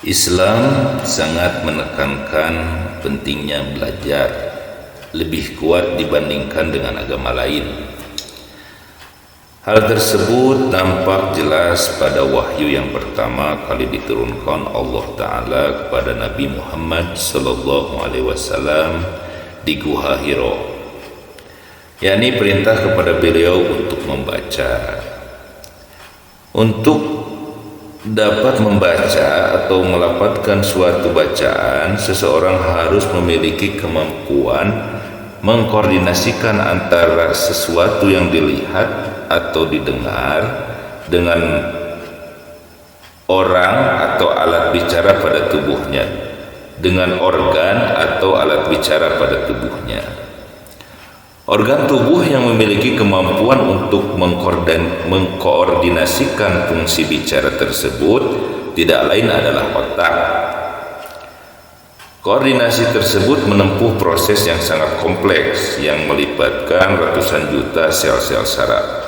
Islam sangat menekankan pentingnya belajar, lebih kuat dibandingkan dengan agama lain. Hal tersebut nampak jelas pada wahyu yang pertama kali diturunkan Allah Ta'ala kepada Nabi Muhammad SAW di Gua Hira, yakni perintah kepada beliau untuk membaca. Untuk dapat membaca atau melafadzkan suatu bacaan, seseorang harus memiliki kemampuan mengkoordinasikan antara sesuatu yang dilihat atau didengar dengan orang atau alat bicara pada tubuhnya, dengan organ atau alat bicara pada tubuhnya. Organ tubuh yang memiliki kemampuan untuk mengkoordinasikan fungsi bicara tersebut tidak lain adalah otak. Koordinasi tersebut menempuh proses yang sangat kompleks yang melibatkan ratusan juta sel-sel saraf.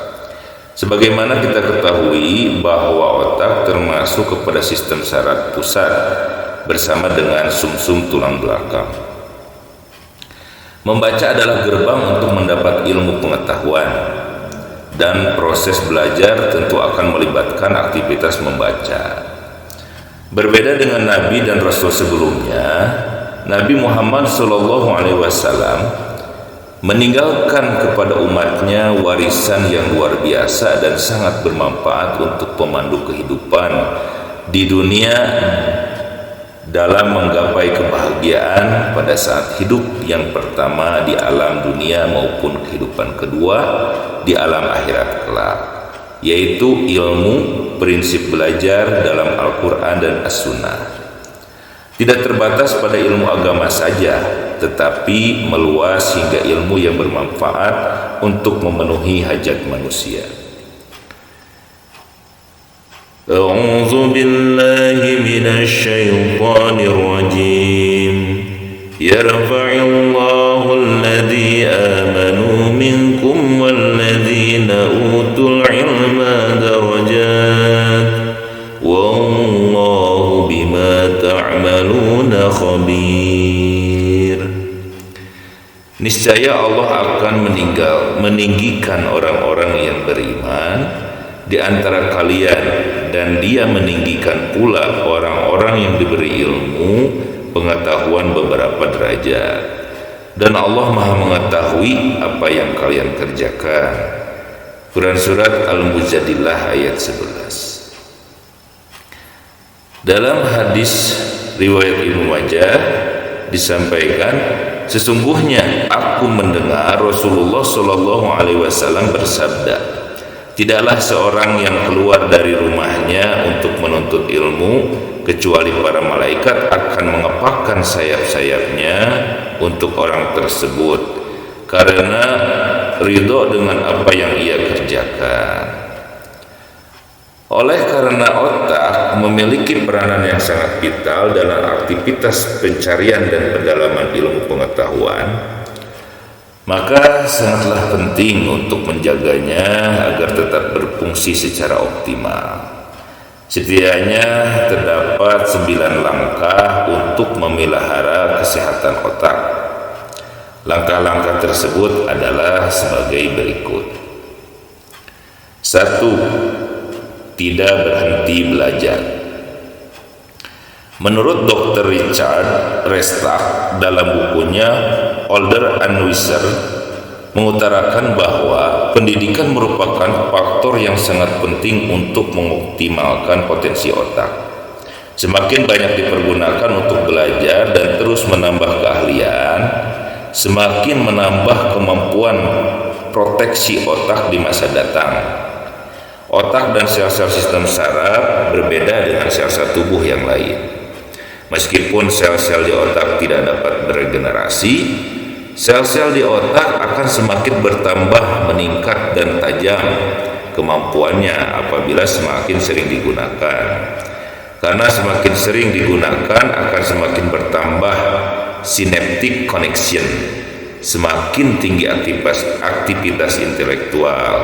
Sebagaimana kita ketahui bahwa otak termasuk kepada sistem saraf pusat bersama dengan sumsum tulang belakang. Membaca adalah gerbang untuk mendapat ilmu pengetahuan, dan proses belajar tentu akan melibatkan aktivitas membaca. Berbeda dengan Nabi dan Rasul sebelumnya, Nabi Muhammad SAW meninggalkan kepada umatnya warisan yang luar biasa dan sangat bermanfaat untuk pemandu kehidupan di dunia dalam menggapai kebahagiaan pada saat hidup yang pertama di alam dunia maupun kehidupan kedua di alam akhirat kelak, yaitu ilmu prinsip belajar dalam Al-Quran dan As-Sunnah. Tidak terbatas pada ilmu agama saja, tetapi meluas hingga ilmu yang bermanfaat untuk memenuhi hajat manusia. A'udzu billahi minasy syaithanir rajim. Yarfa'illahu alladzi amanu minkum walladzina utul ilma darajat. Wallahu bima ta'maluna khabir. Niscaya Allah akan meninggikan orang-orang yang beriman di antara kalian, dan Dia meninggikan pula orang-orang yang diberi ilmu pengetahuan beberapa derajat, dan Allah Maha mengetahui apa yang kalian kerjakan. Quran Surat Al-Mujadilah ayat 11. Dalam hadis riwayat Ibnu Majah disampaikan, sesungguhnya aku mendengar Rasulullah SAW bersabda, tidaklah seorang yang keluar dari rumahnya untuk menuntut ilmu kecuali para malaikat akan mengepakkan sayap-sayapnya untuk orang tersebut karena ridho dengan apa yang ia kerjakan. Oleh karena otak memiliki peranan yang sangat vital dalam aktivitas pencarian dan pendalaman ilmu pengetahuan, maka sangatlah penting untuk menjaganya agar tetap berfungsi secara optimal. Setidaknya terdapat 9 langkah untuk memelihara kesehatan otak. Langkah-langkah tersebut adalah sebagai berikut. 1. Tidak berhenti belajar. Menurut Dr. Richard Restach dalam bukunya Older and Wiser mengutarakan bahwa pendidikan merupakan faktor yang sangat penting untuk mengoptimalkan potensi otak. Semakin banyak dipergunakan untuk belajar dan terus menambah keahlian, semakin menambah kemampuan proteksi otak di masa datang. Otak dan sel-sel sistem saraf berbeda dengan sel-sel tubuh yang lain. Meskipun sel-sel di otak tidak dapat beregenerasi, sel-sel di otak akan semakin bertambah, meningkat dan tajam kemampuannya apabila semakin sering digunakan. Karena semakin sering digunakan akan semakin bertambah synaptic connection, semakin tinggi aktivitas intelektual,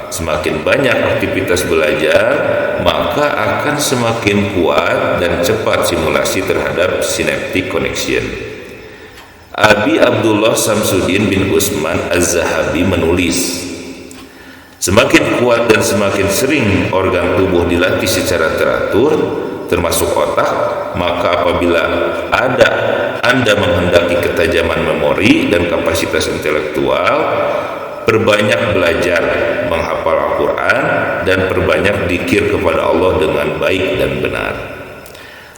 Semakin banyak aktivitas belajar, maka akan semakin kuat dan cepat simulasi terhadap synaptic connection. Abi Abdullah Samsuddin bin Utsman Az-Zahabi menulis, semakin kuat dan semakin sering organ tubuh dilatih secara teratur, termasuk otak, maka apabila Anda menghendaki ketajaman memori dan kapasitas intelektual, perbanyak belajar menghafal Al-Quran dan perbanyak dzikir kepada Allah dengan baik dan benar.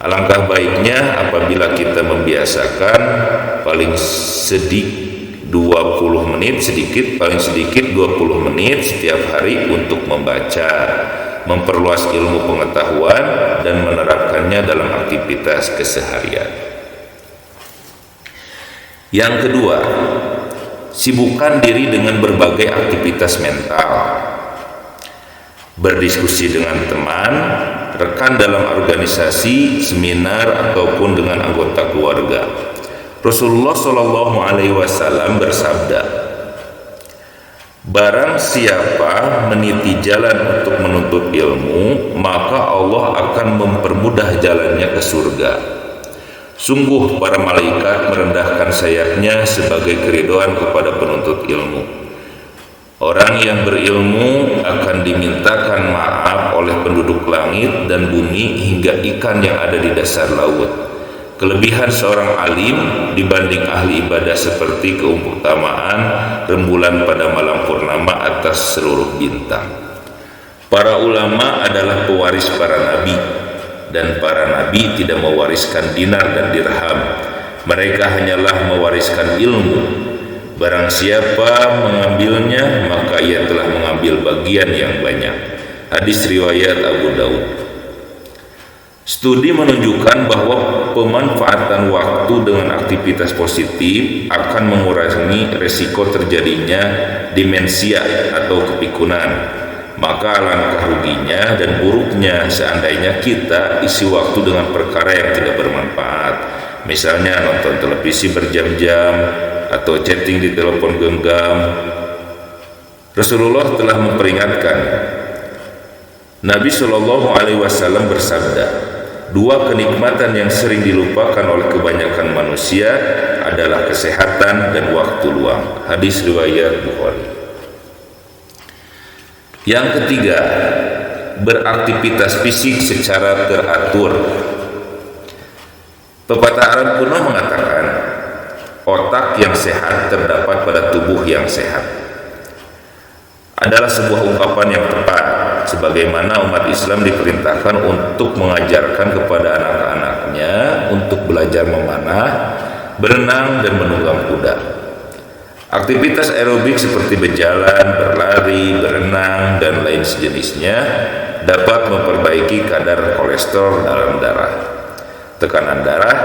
Alangkah baiknya apabila kita membiasakan paling sedikit 20 menit, paling sedikit 20 menit setiap hari untuk membaca, memperluas ilmu pengetahuan dan menerapkannya dalam aktivitas keseharian. Yang kedua, sibukkan diri dengan berbagai aktivitas mental. Berdiskusi dengan teman, rekan dalam organisasi, seminar ataupun dengan anggota keluarga. Rasulullah Shallallahu Alaihi Wasallam bersabda, barang siapa meniti jalan untuk menuntut ilmu, maka Allah akan mempermudah jalannya ke surga. Sungguh para malaikat merendahkan sayapnya sebagai keridhaan kepada penuntut ilmu. Orang yang berilmu akan dimintakan maaf oleh penduduk langit dan bumi hingga ikan yang ada di dasar laut. Kelebihan seorang alim dibanding ahli ibadah seperti keutamaan rembulan pada malam purnama atas seluruh bintang. Para ulama adalah pewaris para nabi, dan para nabi tidak mewariskan dinar dan dirham. Mereka hanyalah mewariskan ilmu. Barang siapa mengambilnya, maka ia telah mengambil bagian yang banyak. Hadis riwayat Abu Daud. Studi menunjukkan bahwa pemanfaatan waktu dengan aktivitas positif akan mengurangi resiko terjadinya demensia atau kepikunan. Maka alangkah ruginya dan buruknya seandainya kita isi waktu dengan perkara yang tidak bermanfaat. Misalnya nonton televisi berjam-jam atau chatting di telepon genggam. Rasulullah telah memperingatkan. Nabi Shallallahu Alaihi Wasallam bersabda, dua kenikmatan yang sering dilupakan oleh kebanyakan manusia adalah kesehatan dan waktu luang. Hadis riwayat Bukhari. Yang ketiga, beraktivitas fisik secara teratur. Pepatah Arab kuno mengatakan, otak yang sehat terdapat pada tubuh yang sehat. Adalah sebuah ungkapan yang tepat, sebagaimana umat Islam diperintahkan untuk mengajarkan kepada anak-anaknya untuk belajar memanah, berenang, dan menunggang kuda. Aktivitas aerobik seperti berjalan, berlari, berenang, dan lain sejenisnya dapat memperbaiki kadar kolesterol dalam darah, tekanan darah,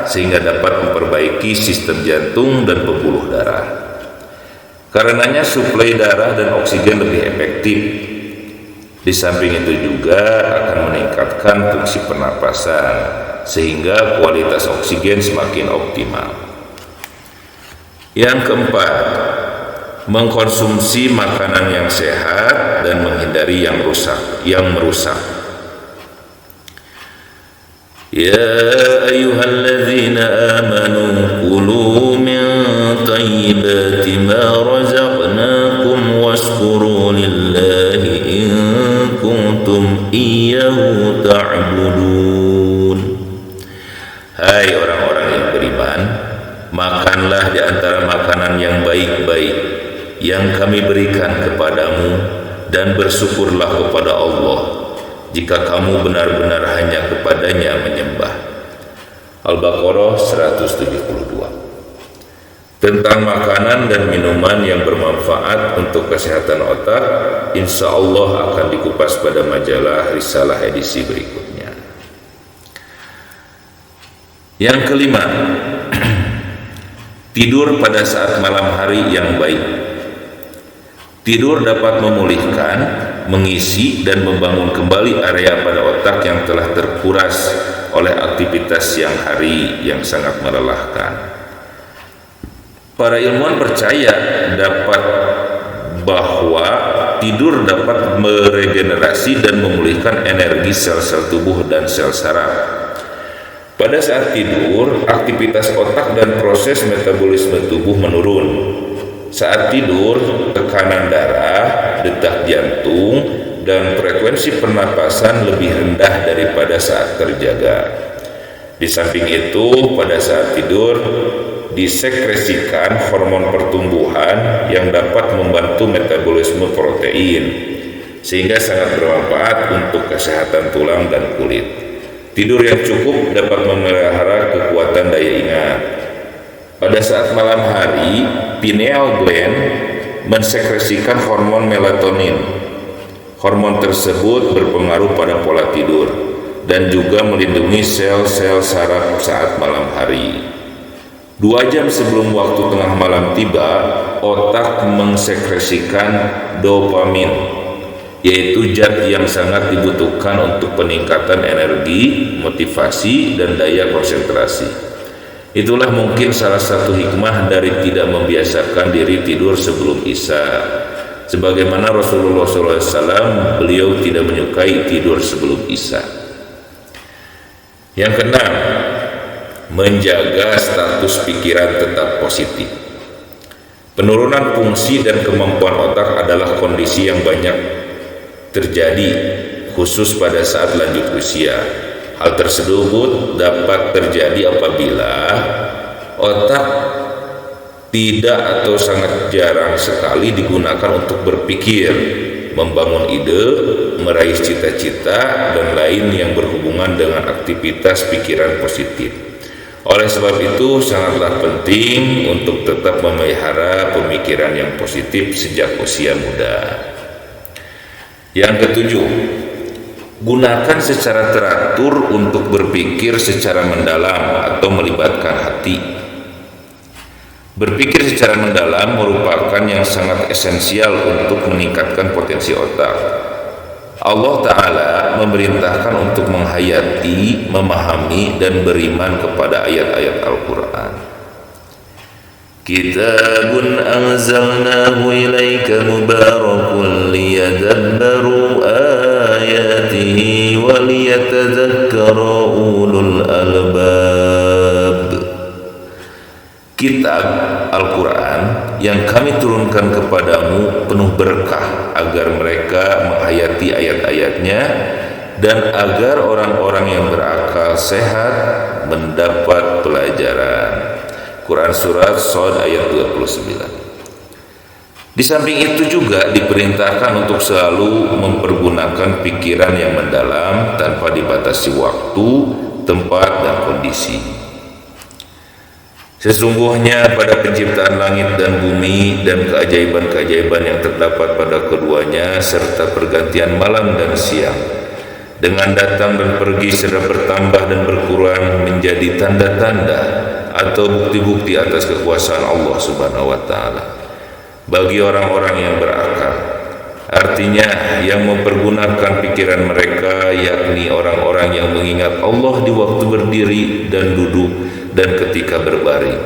sehingga dapat memperbaiki sistem jantung dan pembuluh darah. Karenanya suplai darah dan oksigen lebih efektif. Di samping itu juga akan meningkatkan fungsi pernapasan, sehingga kualitas oksigen semakin optimal. Yang keempat, mengkonsumsi makanan yang sehat dan menghindari yang merusak. Ya ayyuhalladzina amanu kulu min tayyibati ma razaqnakum washkuru lillahi in kuntum iyyahu ta'budun. Hai orang-orang yang beriman, makanlah di antara makanan yang baik-baik yang kami berikan kepadamu dan bersyukurlah kepada Allah jika kamu benar-benar hanya kepadanya menyembah. Al-Baqarah 172. Tentang makanan dan minuman yang bermanfaat untuk kesehatan otak, insya Allah akan dikupas pada majalah Risalah edisi berikutnya. Yang kelima, tidur pada saat malam hari yang baik. Tidur dapat memulihkan, mengisi dan membangun kembali area pada otak yang telah terkuras oleh aktivitas siang hari yang sangat melelahkan. Para ilmuwan percaya bahwa tidur dapat meregenerasi dan memulihkan energi sel-sel tubuh dan sel saraf. Pada saat tidur, aktivitas otak dan proses metabolisme tubuh menurun. Saat tidur, tekanan darah, detak jantung, dan frekuensi pernapasan lebih rendah daripada saat terjaga. Di samping itu, pada saat tidur disekresikan hormon pertumbuhan yang dapat membantu metabolisme protein, sehingga sangat bermanfaat untuk kesehatan tulang dan kulit. Tidur yang cukup dapat memelihara kekuatan daya ingat. Pada saat malam hari, pineal gland mensekresikan hormon melatonin. Hormon tersebut berpengaruh pada pola tidur dan juga melindungi sel-sel saraf saat malam hari. 2 jam sebelum waktu tengah malam tiba, otak mensekresikan dopamin, yaitu zat yang sangat dibutuhkan untuk peningkatan energi, motivasi, dan daya konsentrasi. Itulah mungkin salah satu hikmah dari tidak membiasakan diri tidur sebelum Isya. Sebagaimana Rasulullah SAW, beliau tidak menyukai tidur sebelum Isya. Yang keenam, menjaga status pikiran tetap positif. Penurunan fungsi dan kemampuan otak adalah kondisi yang banyak terjadi khusus pada saat lanjut usia. Hal tersebut dapat terjadi apabila otak tidak atau sangat jarang sekali digunakan untuk berpikir, membangun ide, meraih cita-cita, dan lain yang berhubungan dengan aktivitas pikiran positif. Oleh sebab itu sangatlah penting untuk tetap memelihara pemikiran yang positif sejak usia muda. Yang ketujuh, gunakan secara teratur untuk berpikir secara mendalam atau melibatkan hati. Berpikir secara mendalam merupakan yang sangat esensial untuk meningkatkan potensi otak. Allah Ta'ala memerintahkan untuk menghayati, memahami, dan beriman kepada ayat-ayat Al-Quran. Kitabun anzalnahu ilaika mubarakun liyadabbaru ayatihi wa liyatadhakkara ulul albab. Kitab Al-Quran yang kami turunkan kepadamu penuh berkah agar mereka menghayati ayat-ayatnya dan agar orang-orang yang berakal sehat mendapat pelajaran. Quran Surat Shad ayat 29. Di samping itu juga diperintahkan untuk selalu mempergunakan pikiran yang mendalam tanpa dibatasi waktu, tempat, dan kondisi. Sesungguhnya pada penciptaan langit dan bumi dan keajaiban-keajaiban yang terdapat pada keduanya serta pergantian malam dan siang dengan datang dan pergi serta bertambah dan berkurang menjadi tanda-tanda atau bukti-bukti atas kekuasaan Allah Subhanahu wa Ta'ala bagi orang-orang yang berakal. Artinya yang mempergunakan pikiran mereka, yakni orang-orang yang mengingat Allah di waktu berdiri dan duduk dan ketika berbaring.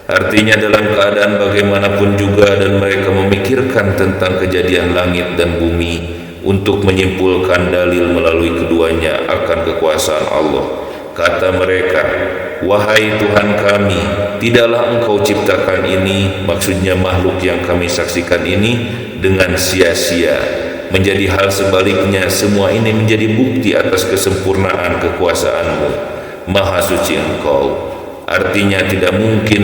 Artinya dalam keadaan bagaimanapun juga, dan mereka memikirkan tentang kejadian langit dan bumi untuk menyimpulkan dalil melalui keduanya akan kekuasaan Allah. Kata mereka, wahai Tuhan kami, tidaklah Engkau ciptakan ini, maksudnya makhluk yang kami saksikan ini, dengan sia-sia. Menjadi hal sebaliknya, semua ini menjadi bukti atas kesempurnaan kekuasaan-Mu. Maha suci Engkau. Artinya tidak mungkin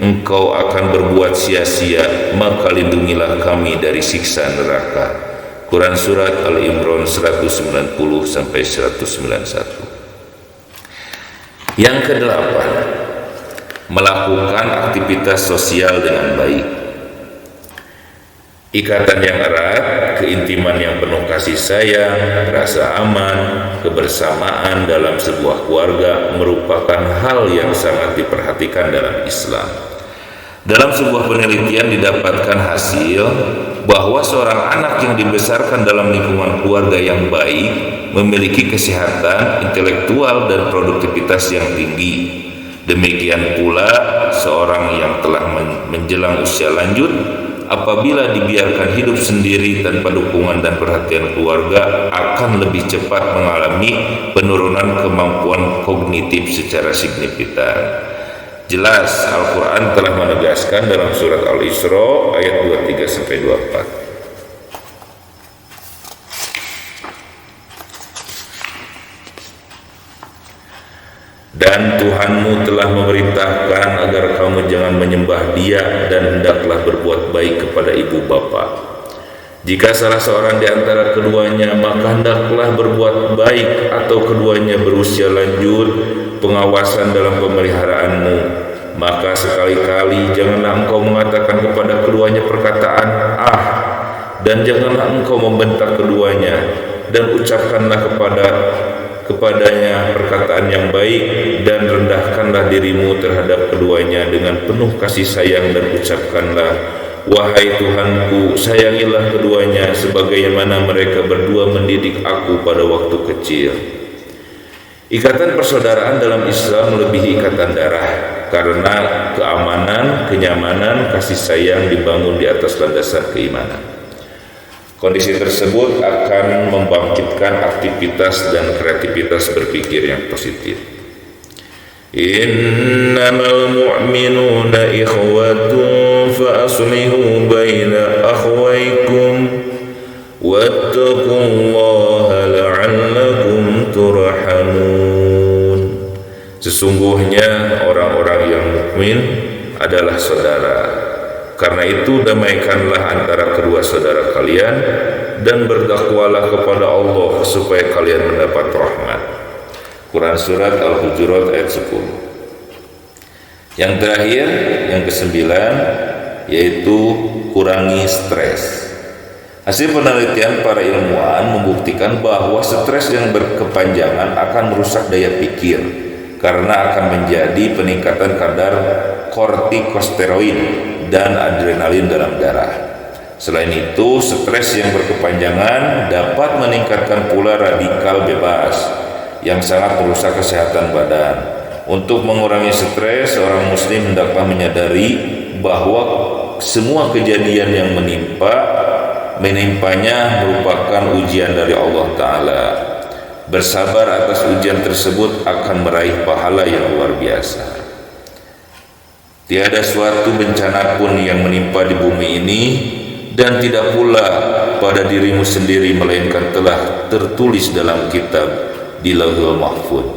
Engkau akan berbuat sia-sia, maka lindungilah kami dari siksa neraka. Quran Surat Al-Imran 190-191. Yang kedelapan, melakukan aktivitas sosial dengan baik. Ikatan yang erat, keintiman yang penuh kasih sayang, rasa aman, kebersamaan dalam sebuah keluarga merupakan hal yang sangat diperhatikan dalam Islam. Dalam sebuah penelitian didapatkan hasil bahwa seorang anak yang dibesarkan dalam lingkungan keluarga yang baik memiliki kesehatan intelektual dan produktivitas yang tinggi. Demikian pula seorang yang telah menjelang usia lanjut apabila dibiarkan hidup sendiri tanpa dukungan dan perhatian keluarga akan lebih cepat mengalami penurunan kemampuan kognitif secara signifikan. Jelas Al-Quran telah menegaskan dalam surat Al-Isra ayat 23-24. Dan Tuhanmu telah memerintahkan agar kamu jangan menyembah Dia dan hendaklah berbuat baik kepada ibu bapa. Jika salah seorang di antara keduanya, maka hendaklah berbuat baik, atau keduanya berusia lanjut pengawasan dalam pemeliharaanmu, maka sekali-kali janganlah engkau mengatakan kepada keduanya perkataan "ah", dan janganlah engkau membentak keduanya, dan ucapkanlah kepadanya perkataan yang baik, dan rendahkanlah dirimu terhadap keduanya dengan penuh kasih sayang, dan ucapkanlah, "Wahai Tuhanku, sayangilah keduanya sebagaimana mereka berdua mendidik aku pada waktu kecil." Ikatan persaudaraan dalam Islam melebihi ikatan darah, karena keamanan, kenyamanan, kasih sayang dibangun di atas landasan keimanan. Kondisi tersebut akan membangkitkan aktivitas dan kreativitas berpikir yang positif. Innamal mu'minuna ikhwatun fa aslihu baina akhwaykum wattaqullaha la'allakum turhamun. Sesungguhnya orang-orang yang mukmin adalah saudara. Karena itu damaikanlah antara kedua saudara kalian dan berdakwalah kepada Allah supaya kalian mendapat rahmat. Quran Surat Al-Hujurat ayat 10. Yang terakhir, yang ke-9, yaitu kurangi stres. Hasil penelitian para ilmuwan membuktikan bahwa stres yang berkepanjangan akan merusak daya pikir, karena akan menjadi peningkatan kadar kortikosteroid dan adrenalin dalam darah. Selain itu, stres yang berkepanjangan dapat meningkatkan pula radikal bebas yang sangat merusak kesehatan badan. Untuk mengurangi stres, seorang muslim hendaklah menyadari bahwa semua kejadian yang menimpanya merupakan ujian dari Allah Ta'ala. Bersabar atas ujian tersebut akan meraih pahala yang luar biasa. Tiada suatu bencana pun yang menimpa di bumi ini, dan tidak pula pada dirimu sendiri, melainkan telah tertulis dalam kitab di Lauhul Mahfuz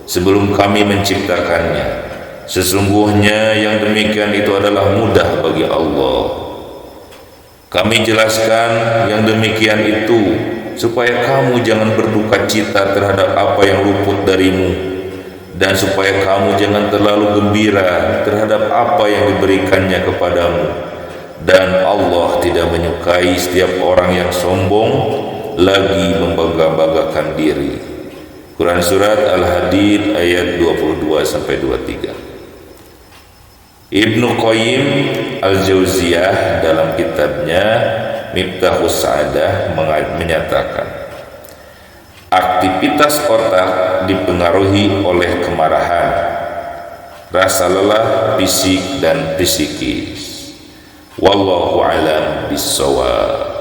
sebelum kami menciptakannya. Sesungguhnya yang demikian itu adalah mudah bagi Allah. Kami jelaskan yang demikian itu supaya kamu jangan berduka cita terhadap apa yang luput darimu, dan supaya kamu jangan terlalu gembira terhadap apa yang diberikannya kepadamu. Dan Allah tidak menyukai setiap orang yang sombong lagi membangga-banggakan diri. Quran Surat Al-Hadid ayat 22-23. Ibnu Qayyim Al-Jauziyah dalam kitabnya Miftahus Sa'adah menyatakan, aktivitas otak dipengaruhi oleh kemarahan, rasa lelah fisik dan psikis. Wallahu a'lam bishawab.